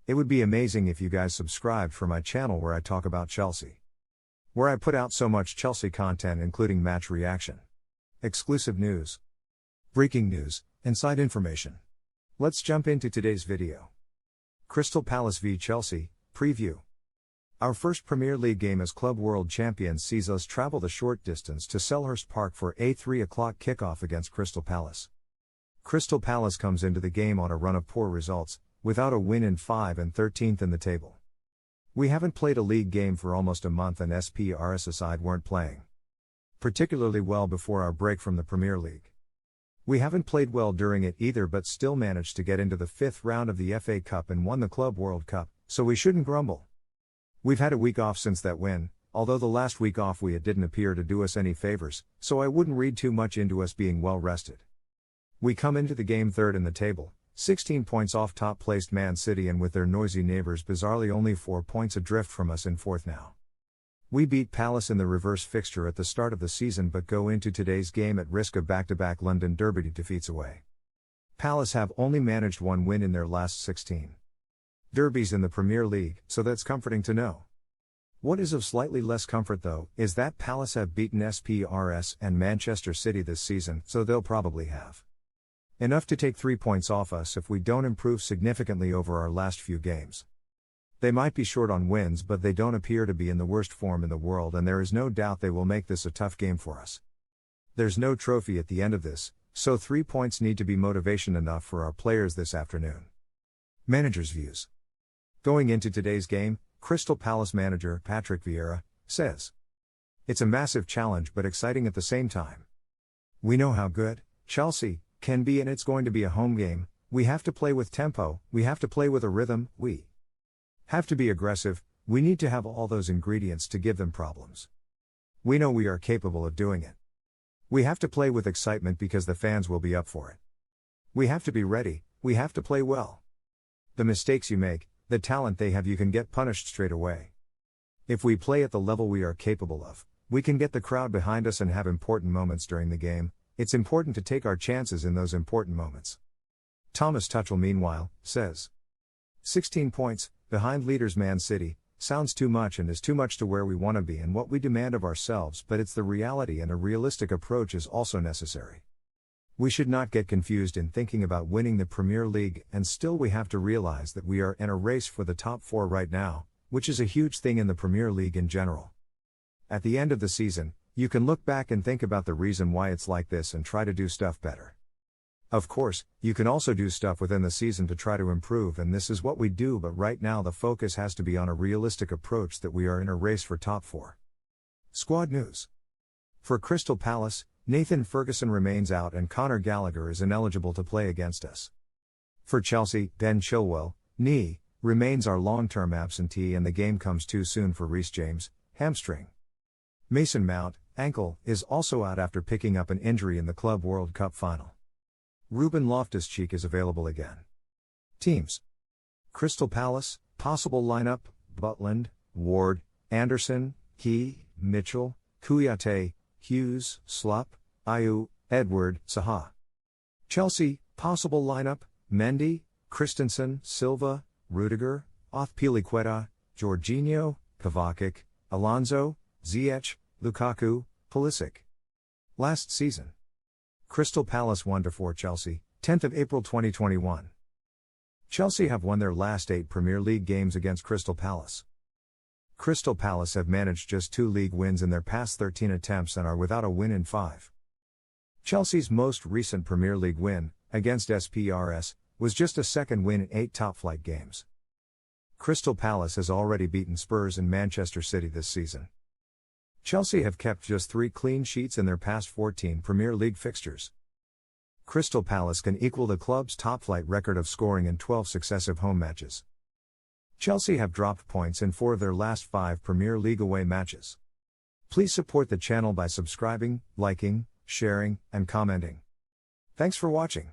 It would be amazing if you guys subscribed for my channel where I talk about Chelsea. Where I put out so much Chelsea content including match reaction, exclusive news, breaking news, inside information. Let's jump into today's video. Crystal Palace v Chelsea, preview. Our first Premier League game as Club World Champions sees us travel the short distance to Selhurst Park for a 3 o'clock kickoff against Crystal Palace. Crystal Palace comes into the game on a run of poor results, without a win in 5 and 13th in the table. We haven't played a league game for almost a month and SPRS side weren't playing particularly well before our break from the Premier League. We haven't played well during it either but still managed to get into the 5th round of the FA Cup and won the Club World Cup, so we shouldn't grumble. We've had a week off since that win, although the last week off we had didn't appear to do us any favors, so I wouldn't read too much into us being well rested. We come into the game third in the table, 16 points off top-placed Man City and with their noisy neighbours bizarrely only 4 points adrift from us in 4th now. We beat Palace in the reverse fixture at the start of the season but go into today's game at risk of back-to-back London Derby defeats away. Palace have only managed 1 win in their last 16 derbies in the Premier League, so that's comforting to know. What is of slightly less comfort though, is that Palace have beaten SPRS and Manchester City this season, so they'll probably have enough to take 3 points off us if we don't improve significantly over our last few games. They might be short on wins but they don't appear to be in the worst form in the world and there is no doubt they will make this a tough game for us. There's no trophy at the end of this, so 3 points need to be motivation enough for our players this afternoon. Manager's views. Going into today's game, Crystal Palace manager Patrick Vieira says, "It's a massive challenge but exciting at the same time. We know how good Chelsea can be and it's going to be a home game. We have to play with tempo, we have to play with a rhythm, we have to be aggressive, we need to have all those ingredients to give them problems. We know we are capable of doing it. We have to play with excitement because the fans will be up for it. We have to be ready, we have to play well. The mistakes you make, the talent they have, you can get punished straight away. If we play at the level we are capable of, we can get the crowd behind us and have important moments during the game. It's important to take our chances in those important moments." Thomas Tuchel meanwhile, says, 16 points, behind leaders Man City, sounds too much and is too much to where we want to be and what we demand of ourselves, but it's the reality and a realistic approach is also necessary. We should not get confused in thinking about winning the Premier League and still we have to realize that we are in a race for the top 4 right now, which is a huge thing in the Premier League in general. At the end of the season, you can look back and think about the reason why it's like this and try to do stuff better. Of course, you can also do stuff within the season to try to improve and this is what we do, but right now the focus has to be on a realistic approach that we are in a race for top 4. Squad news. For Crystal Palace, Nathan Ferguson remains out and Conor Gallagher is ineligible to play against us. For Chelsea, Ben Chilwell, knee, remains our long-term absentee and the game comes too soon for Reece James, hamstring. Mason Mount, ankle, is also out after picking up an injury in the Club World Cup final. Ruben Loftus-Cheek is available again. Teams. Crystal Palace, possible lineup, Butland, Ward, Anderson, Key, Mitchell, Kouyaté, Hughes, Slupp, Ayew, Edward, Saha. Chelsea, possible lineup, Mendy, Christensen, Silva, Rudiger, Azpilicueta, Jorginho, Kovacic, Alonso, Ziyech, Lukaku, Pulisic. Last season. Crystal Palace 1-4 Chelsea, 10th of April 2021. Chelsea have won their last 8 Premier League games against Crystal Palace. Crystal Palace have managed just 2 league wins in their past 13 attempts and are without a win in 5. Chelsea's most recent Premier League win, against SPRS, was just a second win in 8 top-flight games. Crystal Palace has already beaten Spurs and Manchester City this season. Chelsea have kept just 3 clean sheets in their past 14 Premier League fixtures. Crystal Palace can equal the club's top-flight record of scoring in 12 successive home matches. Chelsea have dropped points in 4 of their last 5 Premier League away matches. Please support the channel by subscribing, liking, sharing, and commenting. Thanks for watching.